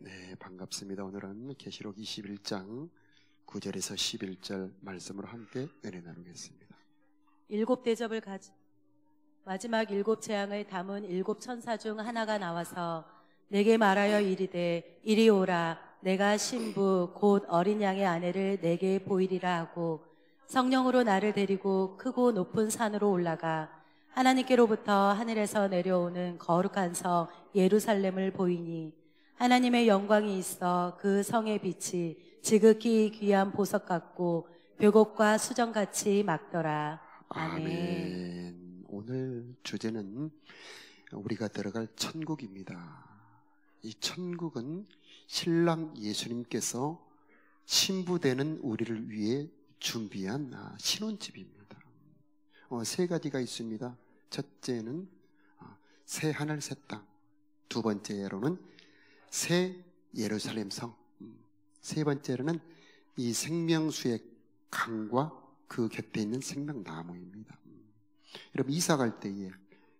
네, 반갑습니다. 오늘은 계시록 21장 9절에서 11절 말씀으로 함께 은혜 나누겠습니다. 일곱 대접을 마지막 일곱 재앙을 담은 일곱 천사 중 하나가 나와서 내게 말하여 이르되 이리 오라. 내가 신부 곧 어린 양의 아내를 내게 보이리라 하고 성령으로 나를 데리고 크고 높은 산으로 올라가 하나님께로부터 하늘에서 내려오는 거룩한 성 예루살렘을 보이니 하나님의 영광이 있어 그 성의 빛이 지극히 귀한 보석 같고 벽옥과 수정같이 막더라. 아멘. 오늘 주제는 우리가 들어갈 천국입니다. 이 천국은 신랑 예수님께서 신부되는 우리를 위해 준비한 신혼집입니다. 세 가지가 있습니다. 첫째는 새 하늘 새 땅, 두 번째로는 새 예루살렘 성, 세 번째로는 이 생명수의 강과 그 곁에 있는 생명나무입니다. 여러분, 이사 갈 때에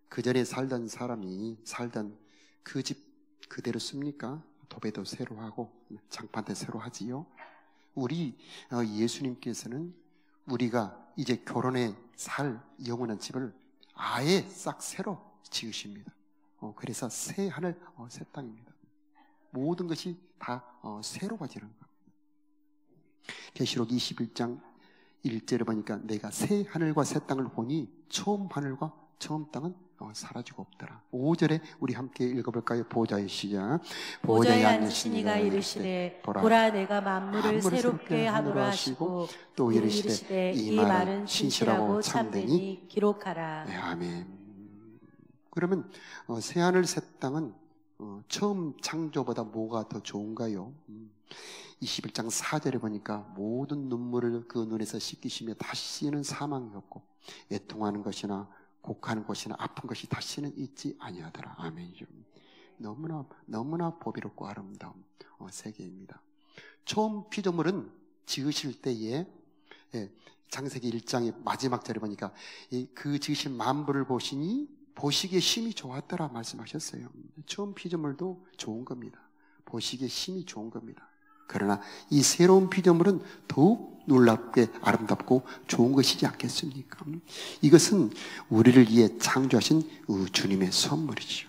그 전에 살던 사람이 살던 그 집 그대로 씁니까? 도배도 새로 하고 장판도 새로 하지요. 우리 예수님께서는 우리가 이제 결혼해 살 영원한 집을 아예 싹 새로 지으십니다. 그래서 새 하늘 새 땅입니다. 모든 것이 다 새로워지는 겁니다. 계시록 21장 1절에 보니까 내가 새 하늘과 새 땅을 보니 처음 하늘과 처음 땅은 사라지고 없더라. 5절에 우리 함께 읽어볼까요? 보좌의 시작. 보좌에 앉으신 이가 이르시되 보라 내가 만물을 새롭게 하노라 하시고 또 이르시되 이 말은 진실하고 참되니 기록하라. 네, 아멘. 그러면 새 하늘 새 땅은 처음 창조보다 뭐가 더 좋은가요? 21장 4절에 보니까 모든 눈물을 그 눈에서 씻기시며 다시는 사망이 없고 애통하는 것이나 곡하는 것이나 아픈 것이 다시는 있지 아니하더라. 아멘이죠. 너무나 보배롭고 아름다운 세계입니다. 처음 피조물은 지으실 때에 창세기 1장의 마지막 절에 보니까 그 지으신 만물을 보시니 보시기에 심히 좋았더라 말씀하셨어요. 처음 피조물도 좋은 겁니다. 보시기에 심히 좋은 겁니다. 그러나 이 새로운 피조물은 더욱 놀랍게 아름답고 좋은 것이지 않겠습니까? 이것은 우리를 위해 창조하신 주님의 선물이죠.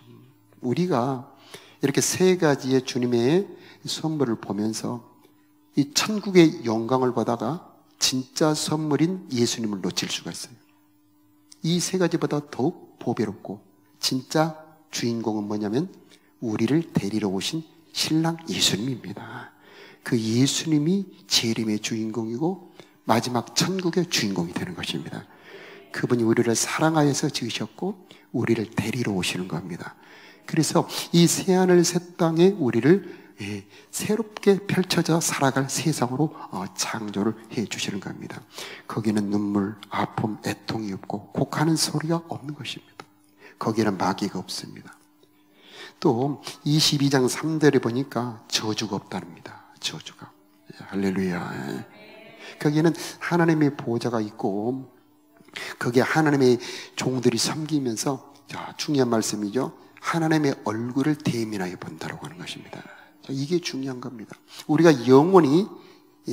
우리가 이렇게 세 가지의 주님의 선물을 보면서 이 천국의 영광을 보다가 진짜 선물인 예수님을 놓칠 수가 있어요. 이 세 가지보다 더욱 보배롭고 진짜 주인공은 뭐냐면 우리를 데리러 오신 신랑 예수님입니다. 그 예수님이 재림의 주인공이고 마지막 천국의 주인공이 되는 것입니다. 그분이 우리를 사랑하여서 지으셨고 우리를 데리러 오시는 겁니다. 그래서 이 새하늘 새 땅에 우리를 새롭게 펼쳐져 살아갈 세상으로 창조를 해 주시는 겁니다. 거기는 눈물, 아픔, 애통이 없고 곡하는 소리가 없는 것입니다. 거기는 마귀가 없습니다. 또 22장 3절에 보니까 저주가 없답니다. 저주가. 할렐루야. 거기에는 하나님의 보좌가 있고 거기에 하나님의 종들이 섬기면서 중요한 말씀이죠. 하나님의 얼굴을 대면하여 본다라고 하는 것입니다. 이게 중요한 겁니다. 우리가 영원히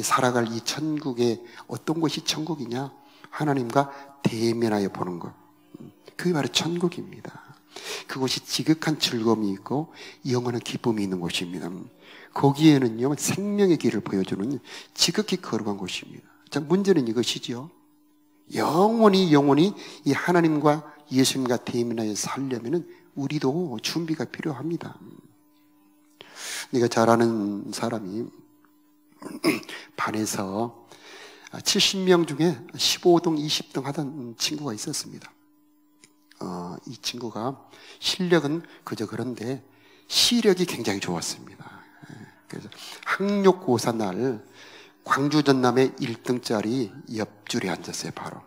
살아갈 이 천국에 어떤 것이 천국이냐? 하나님과 대면하여 보는 것. 그게 바로 천국입니다. 그곳이 지극한 즐거움이 있고 영원한 기쁨이 있는 곳입니다. 거기에는요 생명의 길을 보여주는 지극히 거룩한 곳입니다. 자, 문제는 이것이지요. 영원히 이 하나님과 예수님과 대면하여 살려면은 우리도 준비가 필요합니다. 내가 잘 아는 사람이 반에서 70명 중에 15등, 20등 하던 친구가 있었습니다. 이 친구가 실력은 그저 그런데 시력이 굉장히 좋았습니다. 그래서 학력고사 날 광주 전남의 1등짜리 옆줄에 앉았어요. 바로.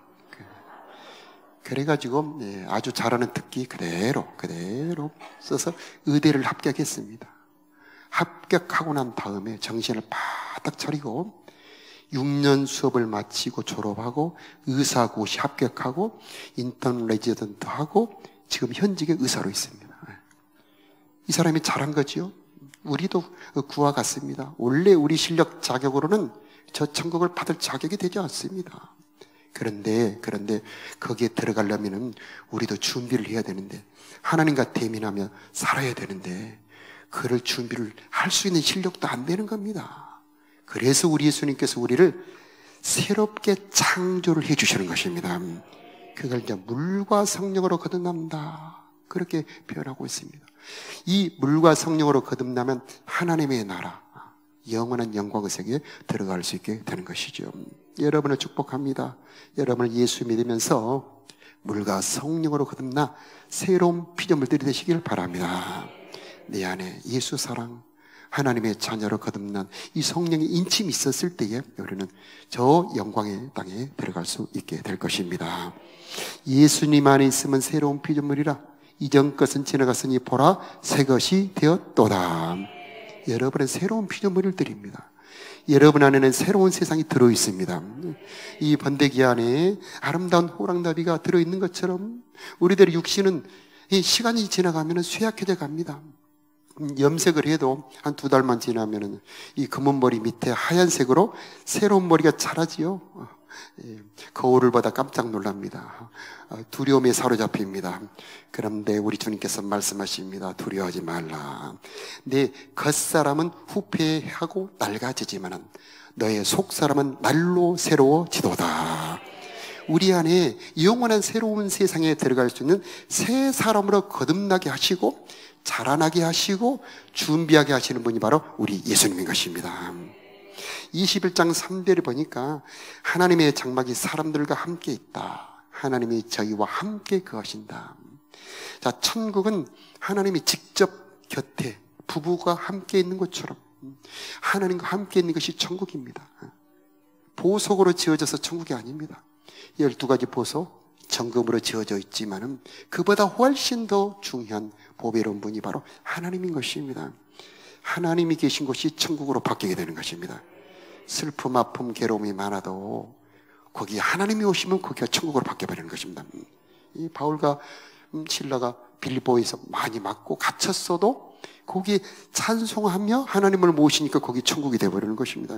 그래가지고 아주 잘하는 특기 그대로 써서 의대를 합격했습니다. 합격하고 난 다음에 정신을 바짝 차리고 6년 수업을 마치고 졸업하고 의사고시 합격하고 인턴 레지던트 하고 지금 현직의 의사로 있습니다. 이 사람이 잘한 거지요. 우리도 그와 같습니다. 원래 우리 실력 자격으로는 저 천국을 받을 자격이 되지 않습니다. 그런데 거기에 들어가려면 우리도 준비를 해야 되는데, 하나님과 대면하며 살아야 되는데 그럴 준비를 할 수 있는 실력도 안 되는 겁니다. 그래서 우리 예수님께서 우리를 새롭게 창조를 해 주시는 것입니다. 그걸 이제 물과 성령으로 거듭난다, 그렇게 표현하고 있습니다. 이 물과 성령으로 거듭나면 하나님의 나라, 영원한 영광의 세계에 들어갈 수 있게 되는 것이죠. 여러분을 축복합니다. 여러분을 예수 믿으면서 물과 성령으로 거듭나 새로운 피조물들이 되시길 바랍니다. 내 안에 예수 사랑, 하나님의 자녀로 거듭난 이 성령의 인침이 있었을 때에 우리는 저 영광의 땅에 들어갈 수 있게 될 것입니다. 예수님 안에 있으면 새로운 피조물이라, 이전 것은 지나갔으니 보라 새 것이 되었도다. 여러분은 새로운 피조물을 드립니다. 여러분 안에는 새로운 세상이 들어있습니다. 이 번데기 안에 아름다운 호랑나비가 들어있는 것처럼 우리들의 육신은 이 시간이 지나가면 쇠약해져 갑니다. 염색을 해도 한 2달만 지나면 이 검은 머리 밑에 하얀색으로 새로운 머리가 자라지요. 거울을 보다 깜짝 놀랍니다. 두려움에 사로잡힙니다. 그런데 우리 주님께서 말씀하십니다. 두려워하지 말라. 내 겉사람은 후패하고 낡아지지만 너의 속사람은 날로 새로워지도다. 우리 안에 영원한 새로운 세상에 들어갈 수 있는 새 사람으로 거듭나게 하시고 자라나게 하시고 준비하게 하시는 분이 바로 우리 예수님인 것입니다. 21장 3절을 보니까 하나님의 장막이 사람들과 함께 있다. 하나님이 저희와 함께 거하신다. 자, 천국은 하나님이 직접 곁에 부부가 함께 있는 것처럼 하나님과 함께 있는 것이 천국입니다. 보석으로 지어져서 천국이 아닙니다. 12가지 보석 정금으로 지어져 있지만은 그보다 훨씬 더 중요한 보배로운 분이 바로 하나님인 것입니다. 하나님이 계신 곳이 천국으로 바뀌게 되는 것입니다. 슬픔, 아픔, 괴로움이 많아도 거기 하나님이 오시면 거기가 천국으로 바뀌어버리는 것입니다. 이 바울과 실라가 빌보에서 많이 맞고 갇혔어도 거기에 찬송하며 하나님을 모시니까 거기 천국이 되어버리는 것입니다.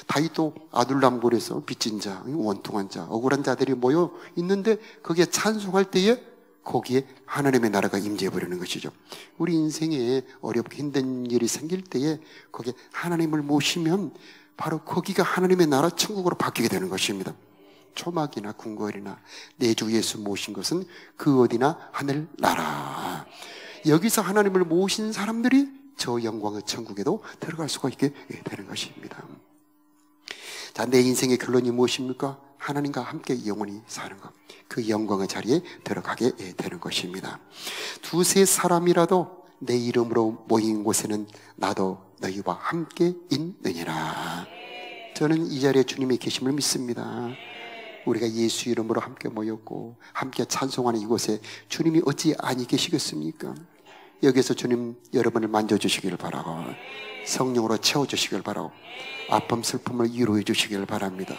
다윗도 아둘람굴에서 빚진 자, 원통한 자, 억울한 자들이 모여 있는데 거기에 찬송할 때에 거기에 하나님의 나라가 임재해버리는 것이죠. 우리 인생에 어렵고 힘든 일이 생길 때에 거기에 하나님을 모시면 바로 거기가 하나님의 나라 천국으로 바뀌게 되는 것입니다. 초막이나 궁궐이나 내 주 예수 모신 것은 그 어디나 하늘나라. 여기서 하나님을 모신 사람들이 저 영광의 천국에도 들어갈 수가 있게 되는 것입니다. 자, 내 인생의 결론이 무엇입니까? 하나님과 함께 영원히 사는 것, 그 영광의 자리에 들어가게 되는 것입니다. 두세 사람이라도 내 이름으로 모인 곳에는 나도 너희와 함께 있느니라. 저는 이 자리에 주님의 계심을 믿습니다. 우리가 예수 이름으로 함께 모였고 함께 찬송하는 이곳에 주님이 어찌 아니 계시겠습니까? 여기서 주님 여러분을 만져주시길 바라고 성령으로 채워주시길 바라고 아픔 슬픔을 위로해 주시길 바랍니다.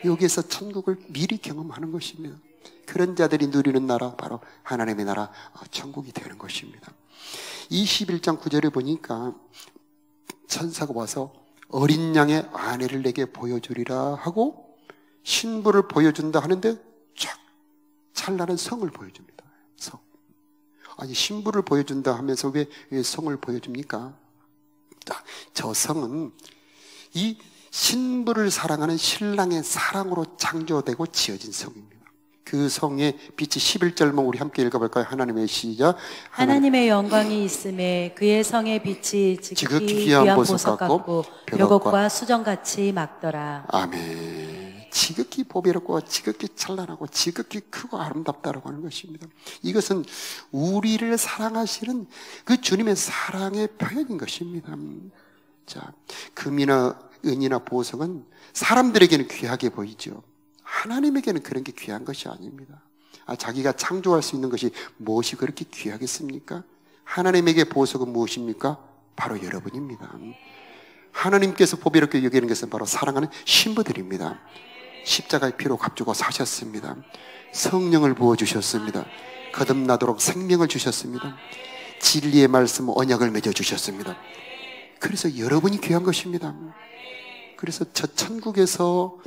여기에서 천국을 미리 경험하는 것입니다. 그런 자들이 누리는 나라, 바로 하나님의 나라 천국이 되는 것입니다. 21장 9절에 보니까 천사가 와서 어린 양의 아내를 내게 보여주리라 하고 신부를 보여준다 하는데 쫙 찬란한 성을 보여줍니다. 성. 아니, 신부를 보여준다 하면서 왜 성을 보여줍니까? 자, 저 성은 이 신부를 사랑하는 신랑의 사랑으로 창조되고 지어진 성입니다. 그 성의 빛이 11절만 우리 함께 읽어볼까요? 하나님의 시작. 하나님의 영광이 있음에 그의 성의 빛이 지극히 귀한 보석 같고 벽옥과 수정같이 막더라. 아멘. 지극히 보배롭고 지극히 찬란하고 지극히 크고 아름답다라고 하는 것입니다. 이것은 우리를 사랑하시는 그 주님의 사랑의 표현인 것입니다. 자, 금이나 은이나 보석은 사람들에게는 귀하게 보이죠. 하나님에게는 그런 게 귀한 것이 아닙니다. 자기가 창조할 수 있는 것이 무엇이 그렇게 귀하겠습니까? 하나님에게 보석은 무엇입니까? 바로 여러분입니다. 하나님께서 보배롭게 여기는 것은 바로 사랑하는 신부들입니다. 십자가의 피로 값주고 사셨습니다. 성령을 부어주셨습니다. 거듭나도록 생명을 주셨습니다. 진리의 말씀 언약을 맺어주셨습니다. 그래서 여러분이 귀한 것입니다. 그래서 저 천국에서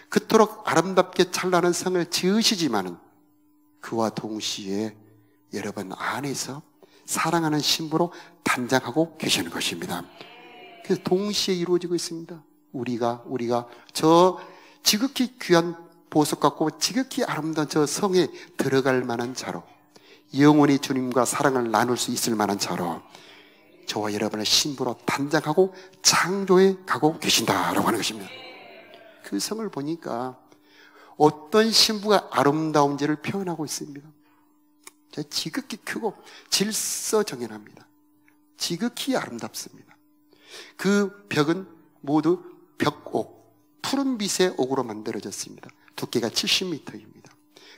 그토록 아름답게 찬란한 성을 지으시지만은 그와 동시에 여러분 안에서 사랑하는 신부로 단장하고 계시는 것입니다. 그래서 동시에 이루어지고 있습니다. 우리가 저 지극히 귀한 보석 같고 지극히 아름다운 저 성에 들어갈 만한 자로, 영원히 주님과 사랑을 나눌 수 있을 만한 자로 저와 여러분을 신부로 단장하고 창조해 가고 계신다라고 하는 것입니다. 그 성을 보니까 어떤 신부가 아름다운지를 표현하고 있습니다. 지극히 크고 질서정연합니다. 지극히 아름답습니다. 그 벽은 모두 벽옥, 푸른 빛의 옥으로 만들어졌습니다. 두께가 70m입니다.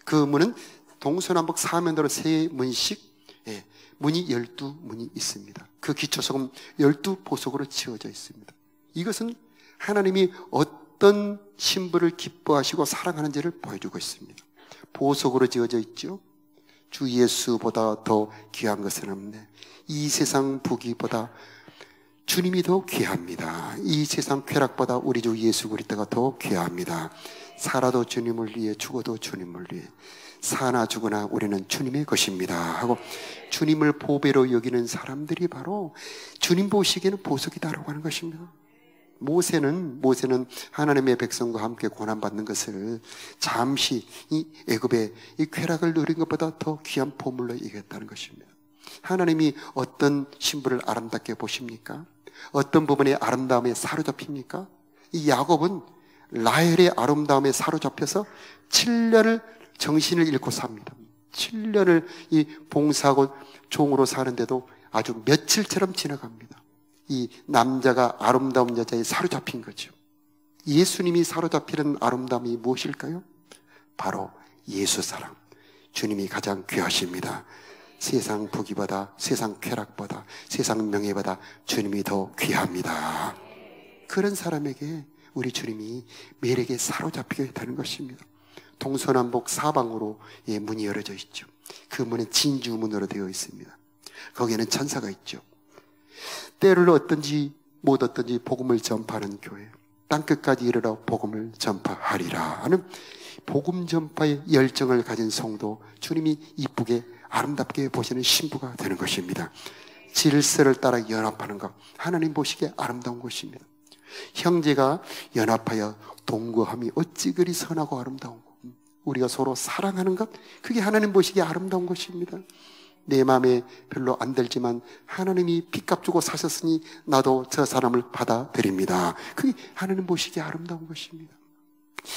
그 문은 동서남북 사면으로 3문씩, 문이 12문이 있습니다. 그 기초석은 12보석으로 지어져 있습니다. 이것은 하나님이 어떤 신부를 기뻐하시고 사랑하는지를 보여주고 있습니다. 보석으로 지어져 있죠. 주 예수보다 더 귀한 것은 없네. 이 세상 부귀보다 주님이 더 귀합니다. 이 세상 쾌락보다 우리 주 예수 그리스도가 더 귀합니다. 살아도 주님을 위해, 죽어도 주님을 위해, 사나 죽으나 우리는 주님의 것입니다 하고 주님을 보배로 여기는 사람들이 바로 주님 보시기에는 보석이다라고 하는 것입니다. 모세는 하나님의 백성과 함께 고난받는 것을 잠시 이 애굽의 이 쾌락을 누린 것보다 더 귀한 보물로 여겼다는 것입니다. 하나님이 어떤 신부를 아름답게 보십니까? 어떤 부분의 아름다움에 사로잡힙니까? 이 야곱은 라헬의 아름다움에 사로잡혀서 7년을 정신을 잃고 삽니다. 7년을 이 봉사하고 종으로 사는데도 아주 며칠처럼 지나갑니다. 이 남자가 아름다운 여자에 사로잡힌 거죠. 예수님이 사로잡히는 아름다움이 무엇일까요? 바로 예수 사랑. 주님이 가장 귀하십니다. 세상 부귀보다, 세상 쾌락보다, 세상 명예보다 주님이 더 귀합니다. 그런 사람에게 우리 주님이 매력에 사로잡히게 되는 것입니다. 동서남북 사방으로 문이 열어져 있죠. 그 문은 진주문으로 되어 있습니다. 거기에는 천사가 있죠. 때를 얻든지 못 얻든지 복음을 전파하는 교회, 땅끝까지 이르러 복음을 전파하리라 하는 복음 전파의 열정을 가진 성도, 주님이 이쁘게 아름답게 보시는 신부가 되는 것입니다. 질서를 따라 연합하는 것, 하나님 보시기에 아름다운 것입니다. 형제가 연합하여 동거함이 어찌 그리 선하고 아름다운 것, 우리가 서로 사랑하는 것, 그게 하나님 보시기에 아름다운 것입니다. 내 마음에 별로 안 들지만 하나님이 빚값 주고 사셨으니 나도 저 사람을 받아들입니다. 그게 하나님 보시기에 아름다운 것입니다.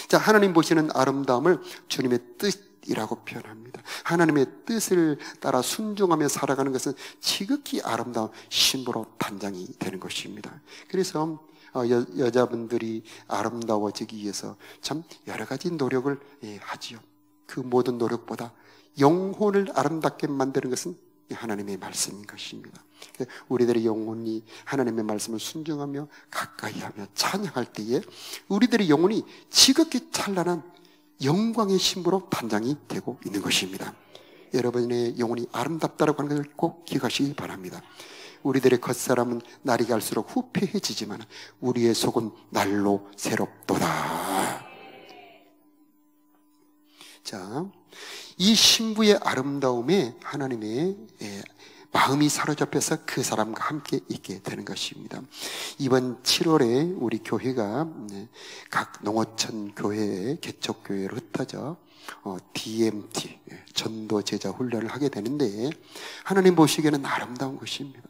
자, 하나님 보시는 아름다움을 주님의 뜻이라고 표현합니다. 하나님의 뜻을 따라 순종하며 살아가는 것은 지극히 아름다운 신부로 단장이 되는 것입니다. 그래서 여자분들이 아름다워지기 위해서 참 여러 가지 노력을 하지요. 그 모든 노력보다 영혼을 아름답게 만드는 것은 하나님의 말씀인 것입니다. 우리들의 영혼이 하나님의 말씀을 순종하며 가까이하며 찬양할 때에 우리들의 영혼이 지극히 찬란한 영광의 신부로 단장이 되고 있는 것입니다. 여러분의 영혼이 아름답다라고 하는 것을 꼭 기억하시기 바랍니다. 우리들의 겉사람은 날이 갈수록 후패해지지만 우리의 속은 날로 새롭도다. 자, 이 신부의 아름다움에 하나님의 마음이 사로잡혀서 그 사람과 함께 있게 되는 것입니다. 이번 7월에 우리 교회가 각 농어촌 교회에 개척교회로 흩어져 DMT, 전도 제자 훈련을 하게 되는데 하나님 보시기에는 아름다운 것입니다.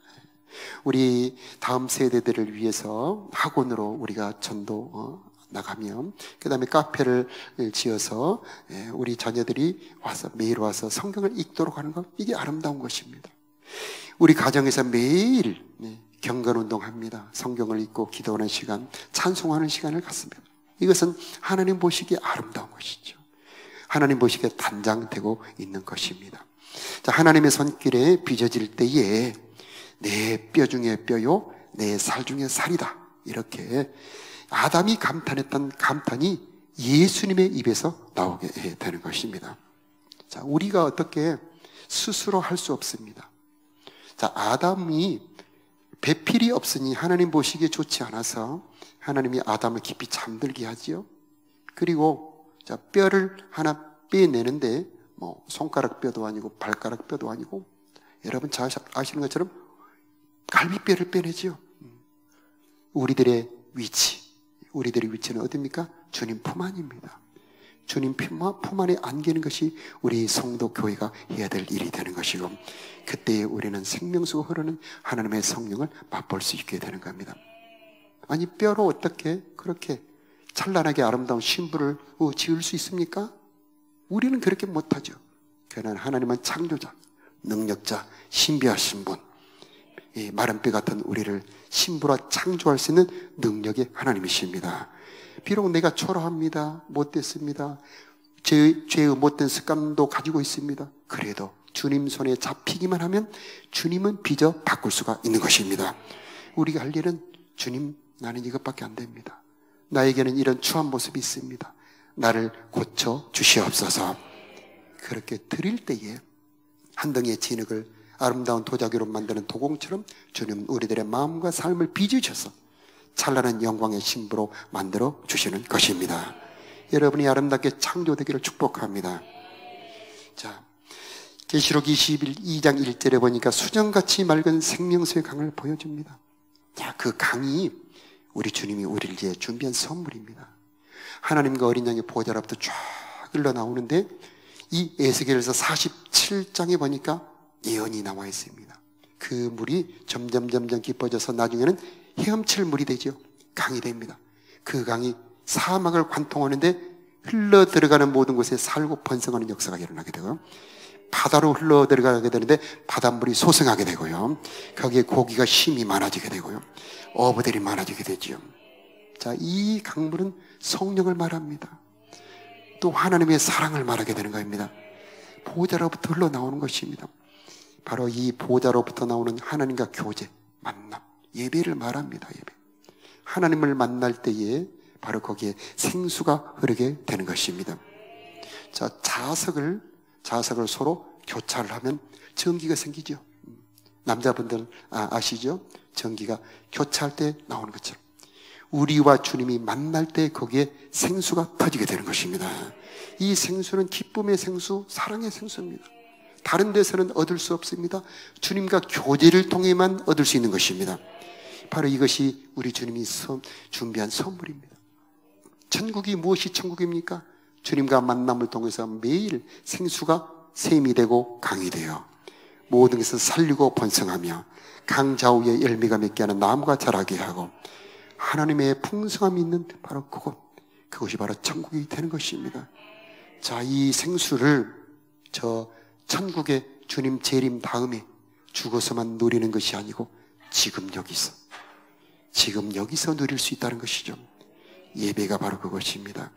우리 다음 세대들을 위해서 학원으로 우리가 전도 나가면, 그 다음에 카페를 지어서 우리 자녀들이 와서 매일 와서 성경을 읽도록 하는 것, 이게 아름다운 것입니다. 우리 가정에서 매일 경건운동합니다. 성경을 읽고 기도하는 시간, 찬송하는 시간을 갖습니다. 이것은 하나님 보시기에 아름다운 것이죠. 하나님 보시기에 단장되고 있는 것입니다. 자, 하나님의 손길에 빚어질 때에 내 뼈 중에 뼈요, 내 살 중에 살이다, 이렇게 아담이 감탄했던 감탄이 예수님의 입에서 나오게 되는 것입니다. 자, 우리가 어떻게 스스로 할 수 없습니다. 자, 아담이 배필이 없으니 하나님 보시기에 좋지 않아서 하나님이 아담을 깊이 잠들게 하지요. 그리고 자, 뼈를 하나 빼내는데 뭐 손가락 뼈도 아니고 발가락 뼈도 아니고 여러분 잘 아시는 것처럼 갈비뼈를 빼내지요. 우리들의 위치는 어디입니까? 주님 품 안입니다. 주님 품 안에 안기는 것이 우리 성도 교회가 해야 될 일이 되는 것이고, 그때 우리는 생명수가 흐르는 하나님의 성령을 맛볼 수 있게 되는 겁니다. 아니, 뼈로 어떻게 그렇게 찬란하게 아름다운 신부를 지을 수 있습니까? 우리는 그렇게 못하죠. 그러나 하나님은 창조자, 능력자, 신비하신 분, 이 마른 뼈 같은 우리를 신부라 창조할 수 있는 능력의 하나님이십니다. 비록 내가 초라합니다, 못됐습니다, 죄의 못된 습관도 가지고 있습니다. 그래도 주님 손에 잡히기만 하면 주님은 빚어 바꿀 수가 있는 것입니다. 우리가 할 일은 주님, 나는 이것밖에 안 됩니다. 나에게는 이런 추한 모습이 있습니다. 나를 고쳐 주시옵소서. 그렇게 드릴 때에 한 덩이의 진흙을 아름다운 도자기로 만드는 도공처럼 주님은 우리들의 마음과 삶을 빚으셔서 찬란한 영광의 신부로 만들어 주시는 것입니다. 여러분이 아름답게 창조되기를 축복합니다. 자, 계시록 22장 1절에 보니까 수정같이 맑은 생명수의 강을 보여줍니다. 자, 그 강이 우리 주님이 우리를 위해 준비한 선물입니다. 하나님과 어린 양의 보좌로부터 쫙 흘러나오는데, 이 에스겔서 47장에 보니까 예언이 나와 있습니다. 그 물이 점점 깊어져서 나중에는 헤엄칠 물이 되죠. 강이 됩니다. 그 강이 사막을 관통하는데 흘러 들어가는 모든 곳에 살고 번성하는 역사가 일어나게 되고요. 바다로 흘러 들어가게 되는데 바닷물이 소생하게 되고요. 거기에 고기가 힘이 많아지게 되고요. 어부들이 많아지게 되죠. 자, 이 강물은 성령을 말합니다. 또 하나님의 사랑을 말하게 되는 겁니다. 보좌로부터 흘러나오는 것입니다. 바로 이 보좌로부터 나오는 하나님과 교제, 만남, 예배를 말합니다. 예배. 하나님을 만날 때에 바로 거기에 생수가 흐르게 되는 것입니다. 자, 자석을 서로 교차를 하면 전기가 생기죠. 남자분들 아시죠? 전기가 교차할 때 나오는 것처럼 우리와 주님이 만날 때 거기에 생수가 터지게 되는 것입니다. 이 생수는 기쁨의 생수, 사랑의 생수입니다. 다른 데서는 얻을 수 없습니다. 주님과 교제를 통해만 얻을 수 있는 것입니다. 바로 이것이 우리 주님이 준비한 선물입니다. 천국이 무엇이 천국입니까? 주님과 만남을 통해서 매일 생수가 샘이 되고 강이 되어 모든 것을 살리고 번성하며 강 좌우에 열매가 맺게 하는 나무가 자라게 하고 하나님의 풍성함이 있는 바로 그것이 바로 천국이 되는 것입니다. 자, 이 생수를 저 천국의 주님 재림 다음에 죽어서만 누리는 것이 아니고 지금 여기서 누릴 수 있다는 것이죠. 예배가 바로 그것입니다.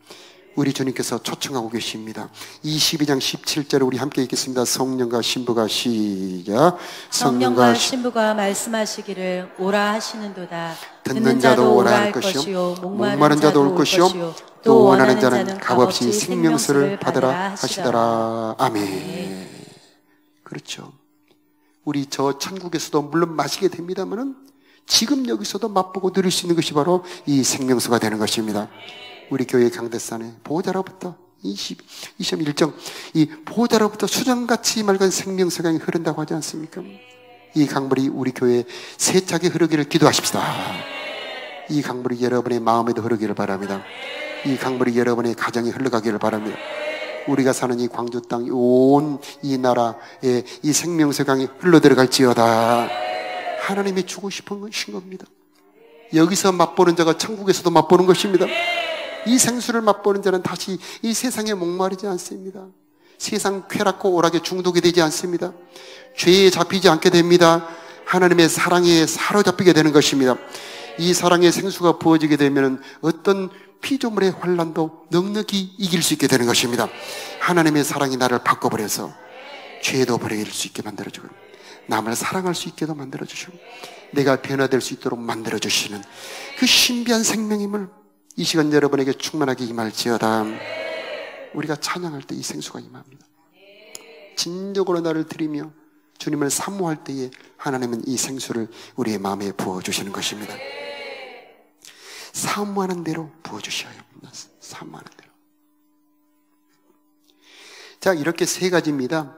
우리 주님께서 초청하고 계십니다. 22장 17절에 우리 함께 읽겠습니다. 성령과 신부가 시작. 성령과 신부가 말씀하시기를 오라 하시는도다. 듣는 자도 오라 할 것이요 목마른 자도 올 것이요 또 원하는 자는 값없이 생명수를 받으라 하시더라. 아멘. 그렇죠. 우리 저 천국에서도 물론 마시게 됩니다만은 지금 여기서도 맛보고 누릴 수 있는 것이 바로 이 생명수가 되는 것입니다. 우리 교회 강대산에 보좌로부터 21정 이 보좌로부터 수정같이 맑은 생명수가 흐른다고 하지 않습니까? 이 강물이 우리 교회에 세차게 흐르기를 기도하십시다. 이 강물이 여러분의 마음에도 흐르기를 바랍니다. 이 강물이 여러분의 가정에 흘러가기를 바랍니다. 우리가 사는 이 광주 땅, 온 이 나라에 이 생명수 강이 흘러들어갈지어다. 하나님이 주고 싶은 것인 겁니다. 여기서 맛보는 자가 천국에서도 맛보는 것입니다. 이 생수를 맛보는 자는 다시 이 세상에 목마르지 않습니다. 세상 쾌락과 오락에 중독이 되지 않습니다. 죄에 잡히지 않게 됩니다. 하나님의 사랑에 사로잡히게 되는 것입니다. 이 사랑의 생수가 부어지게 되면 어떤 피조물의 환난도 넉넉히 이길 수 있게 되는 것입니다. 하나님의 사랑이 나를 바꿔버려서 죄도 버릴 수 있게 만들어주고 남을 사랑할 수 있게도 만들어주시고 내가 변화될 수 있도록 만들어주시는 그 신비한 생명임을 이 시간 여러분에게 충만하게 임할지어다. 우리가 찬양할 때 이 생수가 임합니다. 진정으로 나를 드리며 주님을 사모할 때에 하나님은 이 생수를 우리의 마음에 부어주시는 것입니다. 사모하는 대로 부어주셔요. 사모하는 대로. 자, 이렇게 세 가지입니다.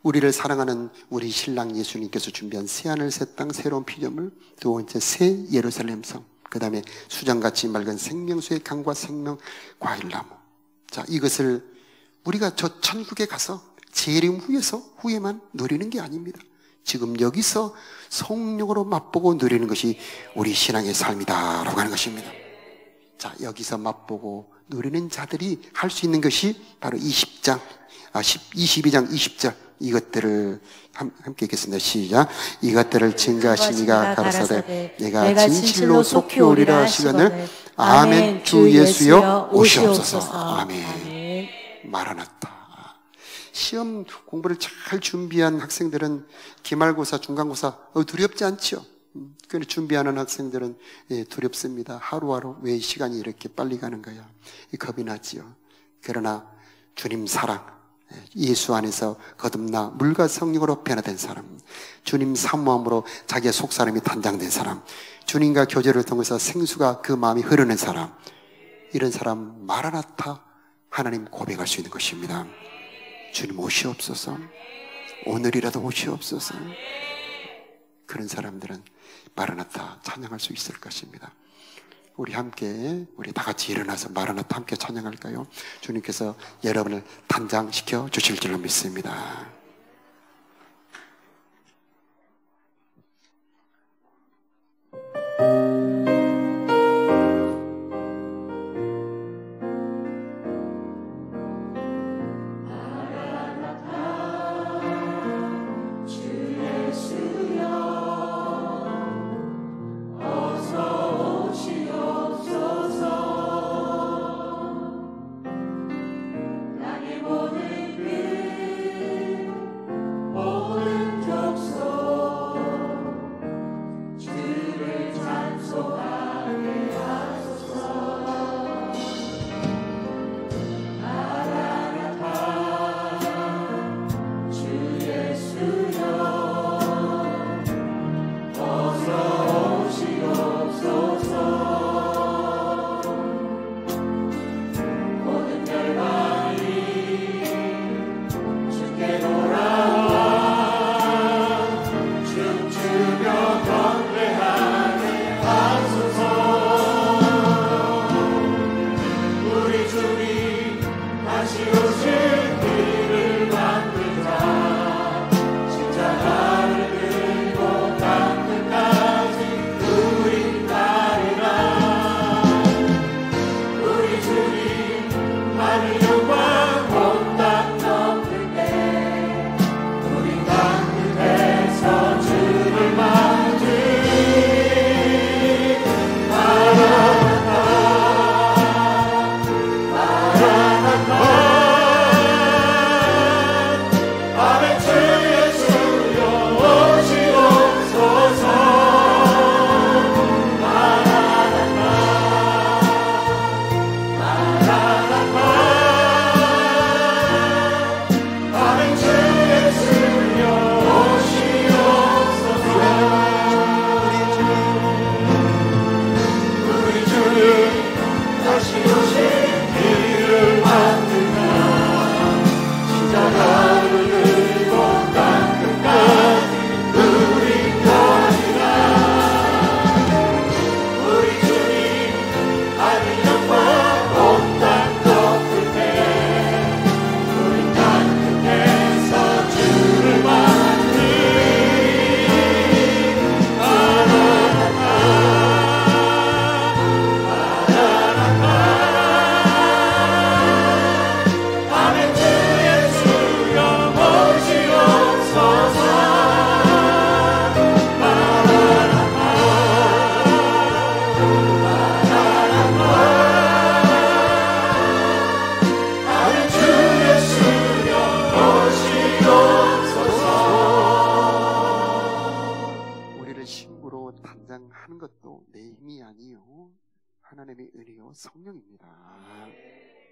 우리를 사랑하는 우리 신랑 예수님께서 준비한 새하늘 새 땅 새로운 피조물, 두 번째 새 예루살렘 성, 그 다음에 수정같이 맑은 생명수의 강과 생명 과일나무. 자, 이것을 우리가 저 천국에 가서 재림 후에만 누리는 게 아닙니다. 지금 여기서 성령으로 맛보고 누리는 것이 우리 신앙의 삶이다라고 하는 것입니다. 자, 여기서 맛보고 누리는 자들이 할 수 있는 것이 바로 22장 20절 이것들을 함께 읽겠습니다. 시작. 이것들을 증거하시니가 가라사대 내가 진실로 속히 오리라 하시거늘 아멘. 주 예수여 오시옵소서. 아멘. 마라나타. 시험 공부를 잘 준비한 학생들은 기말고사, 중간고사 두렵지 않죠. 준비하는 학생들은 두렵습니다. 하루하루 왜 시간이 이렇게 빨리 가는 거야, 겁이 나지요. 그러나 주님 사랑, 예수 안에서 거듭나 물과 성령으로 변화된 사람, 주님 사모함으로 자기의 속사람이 단장된 사람, 주님과 교제를 통해서 생수가 그 마음이 흐르는 사람, 이런 사람 마라나타 하나님 고백할 수 있는 것입니다. 주님 오시옵소서. 오늘이라도 오시옵소서. 그런 사람들은 마라나타 찬양할 수 있을 것입니다. 우리 다 같이 일어나서 마라나타 함께 찬양할까요? 주님께서 여러분을 단장시켜 주실 줄로 믿습니다.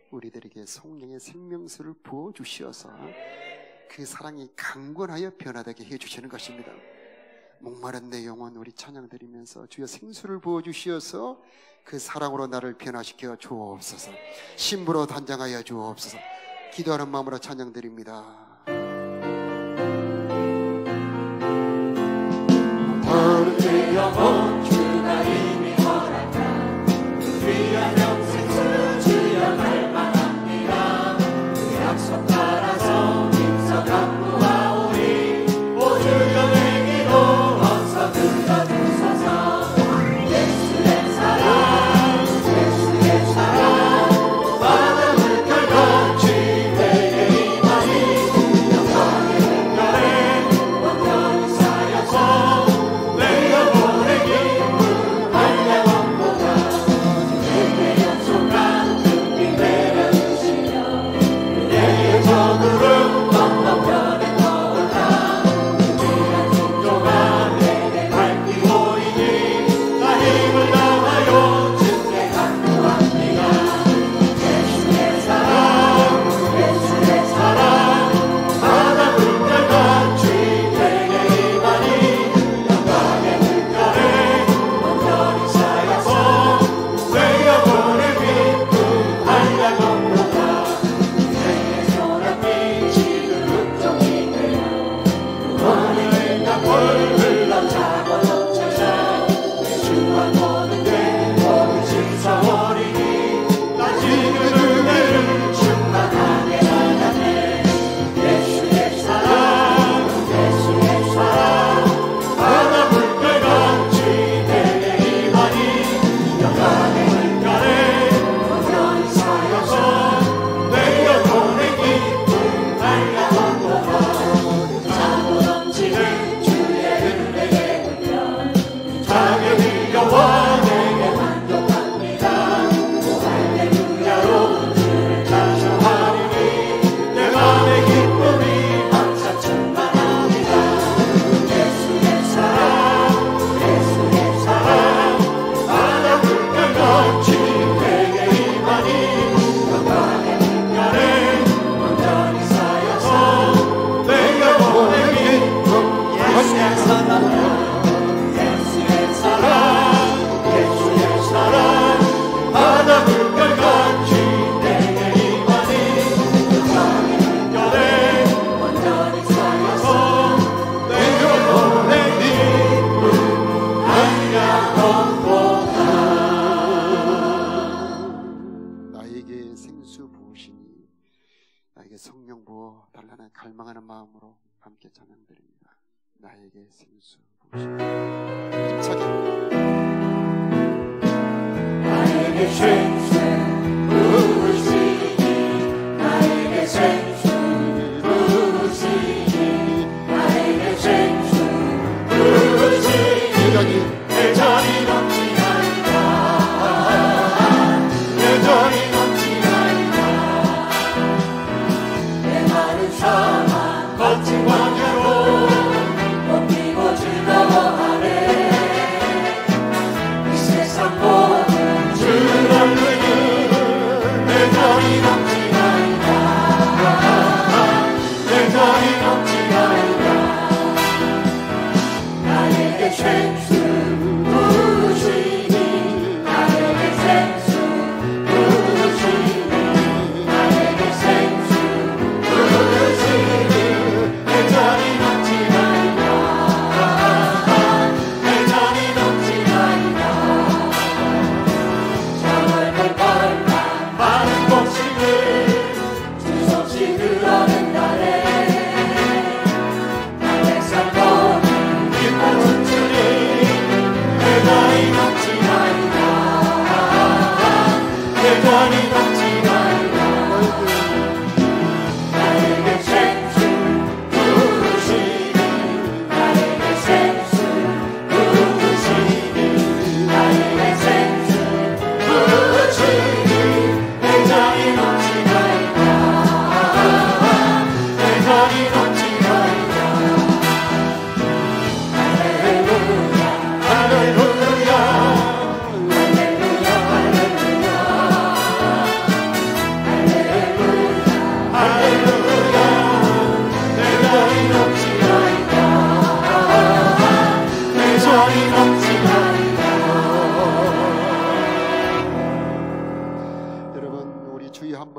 우리들에게 성령의 생명수를 부어주시어서 그 사랑이 강건하여 변화되게 해주시는 것입니다. 목마른 내 영혼 우리 찬양 드리면서 주여 생수를 부어주시어서 그 사랑으로 나를 변화시켜 주옵소서. 신부로 단장하여 주옵소서. 기도하는 마음으로 찬양 드립니다. 내 영혼 주가 이미 허락한 그 귀한 영생수 주여 갈망합니다. 그 약속 따라서 입석한 무하오리 오주여 내기로 어서 들어주소서. 예수의 사랑 예수의 사랑 바다 물결같이 내게 임하니 영광의 물결에 온전히 쌓여서 내 영혼의 기쁨 한량원보다 내게 약속한 눈빛 내려주시며 그대의 저 구름 건너편에 떠올라 귀한 종조가 내게 밝히오리니 나 힘을 다하여 주께 간구합니다. 예수의 사랑 바다 물결같이 내게 임하니 영광의 물결에 온전히 쌓여서 내 영혼의 기쁨 한량원보다 내게 소란빛이 흑종이 되어 구원의 강물 흘러 차고 넘쳐서 내 주와 모든 게 모두 씻어버리니 나 지금 은혜를 충만하게 받았네. 예수의 사랑 바다 물결같이 내게 임하니 영광의 물결에 온전히 쌓여서 내 영혼의 기쁨 한량원보다 차고 넘치는 주의 은혜의 물결 장의 비교와 내게 만족합니다. 오 할렐루야로 주를 찬송하리니 내 맘의 기쁨이 항상 충만합니다. 예수의 사랑 바다 물결같이 내게 임하니 영광의 물결에 온전히 쌓여서 내 영혼의 기쁨 한량원보다 예수의 사랑 바다 물결같이 내게 임하니 영광의 물결에 온전히 쌓여서 내 영혼의 기쁨 한량원보다 나에게 생수 부으시니 나에게 성령 부어 달라는 갈망하는 마음으로 함께 찬양 드립니다. 나에게 생수 부으시니 힘차게 나에게 생수 부으시니 나에게 생수 부으시니 나에게 생수 부으시니 내 잔이 넘치나이다. 내 잔이 넘치나이다. 내 마른 사망 거친 광야로 꽃피고 즐거워하네. 이 세상 모든 주를 알르는 내 잔이 넘치나이다. 내 잔이 넘치나이다. 나에게 생수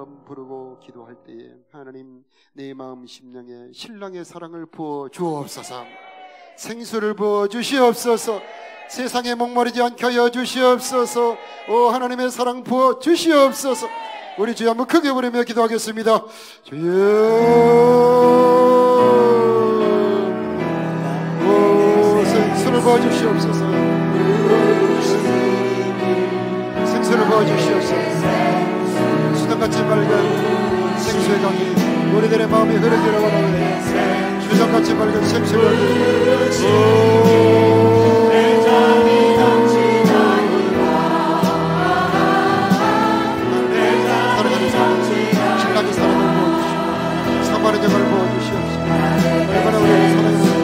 이름 부르고 기도할 때에 하나님 내 마음 심령에 신랑의 사랑을 부어 주옵소서. 생수를 부어 주시옵소서. 세상에 목마르지 않게 하여 주시옵소서. 오 하나님의 사랑 부어 주시옵소서. 우리 주여 한번 크게 부르며 기도하겠습니다. 주여 오 생수를 부어 주시옵소서. 생수를 부어 주시옵소서. 수정같이 맑은 생수의 강이 우리들의 마음에 흐르기를 원하오니 수정같이 맑은 생수의 강이 신랑의 사랑을 부어주시고 사마리아를 부어주시옵소서. 얼마나 우리를 사랑하시고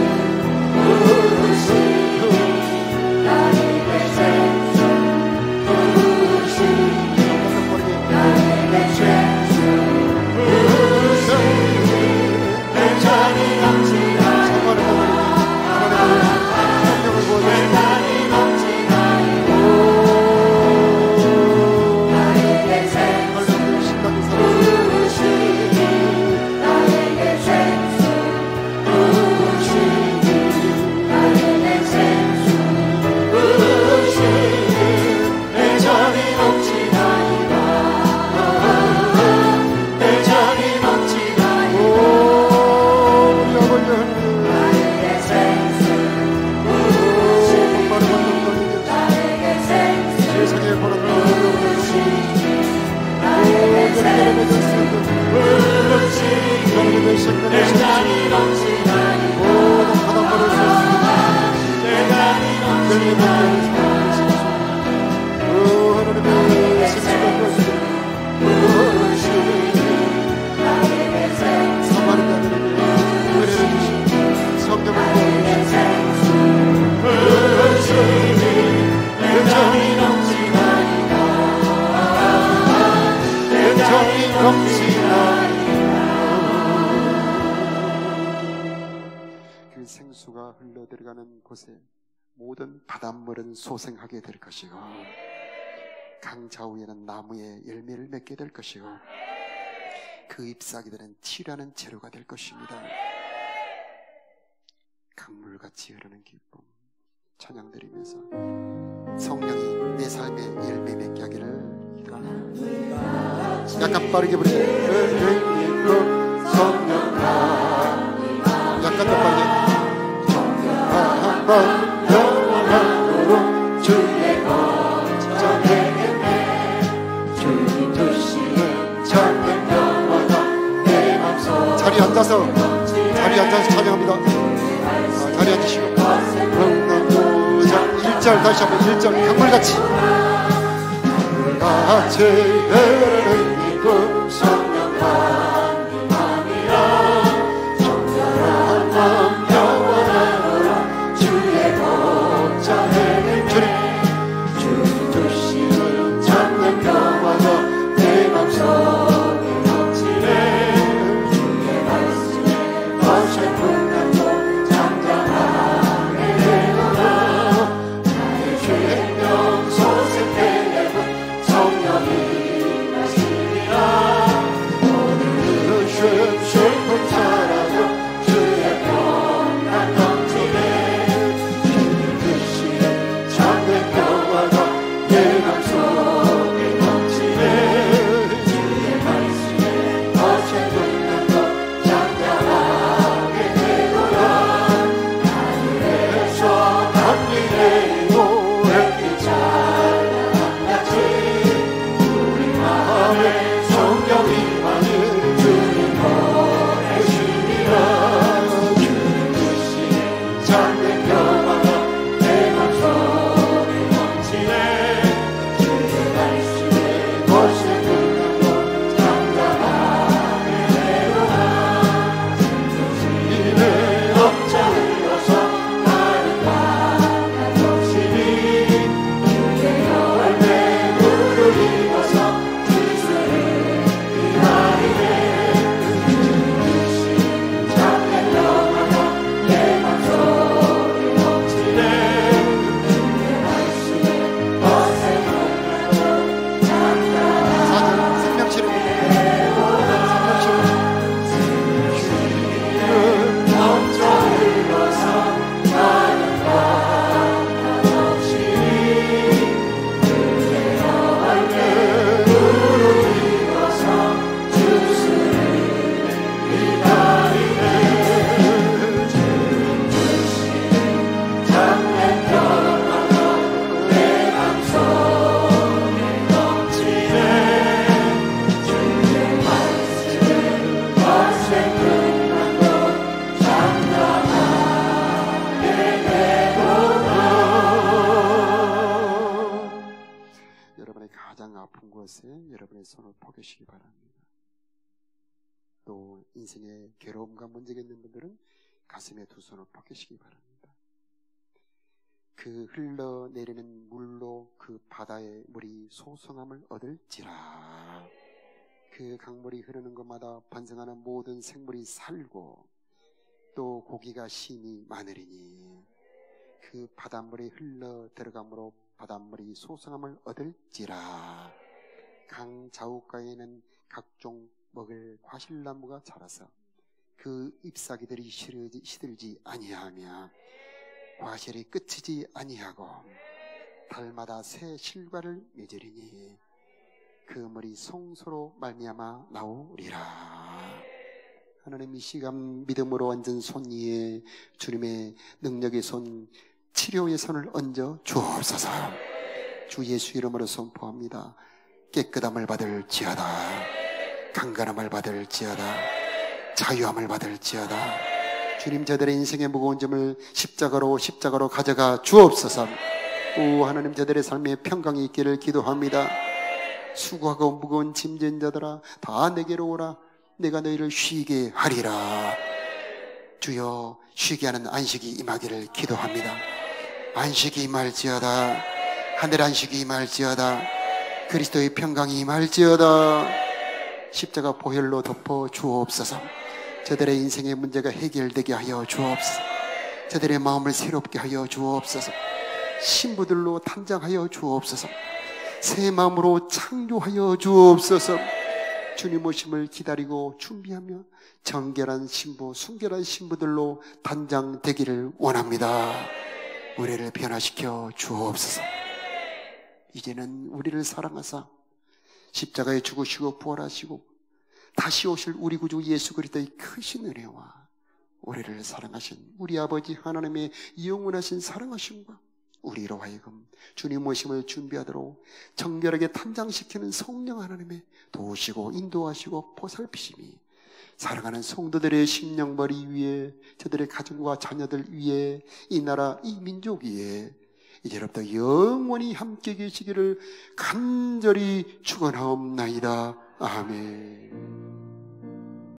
그 생수가 흘러들어가는 곳에 모든 바닷물은 소생하게 될 것이고 강 좌우에는 나무의 열매를 맺게 될 것이고 그 잎사귀들은 티라는 재료가 될 것입니다. 강물같이 흐르는 기쁨 찬양드리면서 성령이 내 삶에 열매 맺게 하기를 기도합니다. 약간 빠르게 부르세요. 성령 약간 더 빠르게 한번 영원함으로 주의 거처되겠네. 주님 두시는 참된 영원한 내 맘속 자리에 앉아서 찬양합니다. 자리에 앉으시고 1절 다시 한번 1절 강물같이 강물같이 흐르는 기쁨 성령만 임함이라. 정결한 마음 영원함으로 주의 거처되겠네. 주님 두시는 참된 영원한 내 맘속에 넘치네. 주의 말씀에 어설픈 감동 잠잠하게 되노라. 나의 죄명 소생되게 성령이 가시리라. 오늘은 슬픔 사라져 주의 평강 넘치네. 주님 주시는 참된 가장 아픈 곳에 여러분의 손을 펴시기 바랍니다. 또 인생의 괴로움과 문제가 있는 분들은 가슴에 두 손을 펴시기 바랍니다. 그 흘러내리는 물로 그 바다의 물이 소성함을 얻을지라. 그 강물이 흐르는 곳마다 번성하는 모든 생물이 살고 또 고기가 심히 많으리니 그 바닷물이 흘러 들어감으로 바닷물이 소성함을 얻을지라. 강 좌우가에는 각종 먹을 과실나무가 자라서 그 잎사귀들이 시들지 아니하며 과실이 끝이지 아니하고 달마다 새 실과를 맺으리니 그 물이 송소로 말미암아 나오리라. 하나님, 이 시간 믿음으로 얹은 손 위에 주님의 능력의 손, 치료의 손을 얹어 주옵소서. 주 예수 이름으로 선포합니다. 깨끗함을 받을지어다, 강건함을 받을지어다, 자유함을 받을지어다. 주님, 저들의 인생의 무거운 점을 십자가로 가져가 주옵소서. 오 하나님, 저들의 삶에 평강이 있기를 기도합니다. 수고하고 무거운 짐진 자들아 다 내게로 오라. 내가 너희를 쉬게 하리라. 주여, 쉬게 하는 안식이 임하기를 기도합니다. 안식이 임할지어다. 하늘 안식이 임할지어다. 그리스도의 평강이 임할지어다. 십자가 보혈로 덮어 주옵소서. 저들의 인생의 문제가 해결되게 하여 주옵소서. 저들의 마음을 새롭게 하여 주옵소서. 신부들로 탄장하여 주옵소서. 새 마음으로 창조하여 주옵소서. 주님 오심을 기다리고 준비하며 정결한 신부, 순결한 신부들로 단장되기를 원합니다. 우리를 변화시켜 주옵소서. 이제는 우리를 사랑하사 십자가에 죽으시고 부활하시고 다시 오실 우리 구주 예수 그리스도의 크신 은혜와 우리를 사랑하신 우리 아버지 하나님의 영원하신 사랑하심과 우리로 하여금 주님 오심을 준비하도록 정결하게 탄장시키는 성령 하나님의 도우시고 인도하시고 보살피심이 사랑하는 성도들의 심령머리 위에, 저들의 가정과 자녀들 위에, 이 나라 이 민족 위에 이제부터 영원히 함께 계시기를 간절히 축원하옵나이다. 아멘.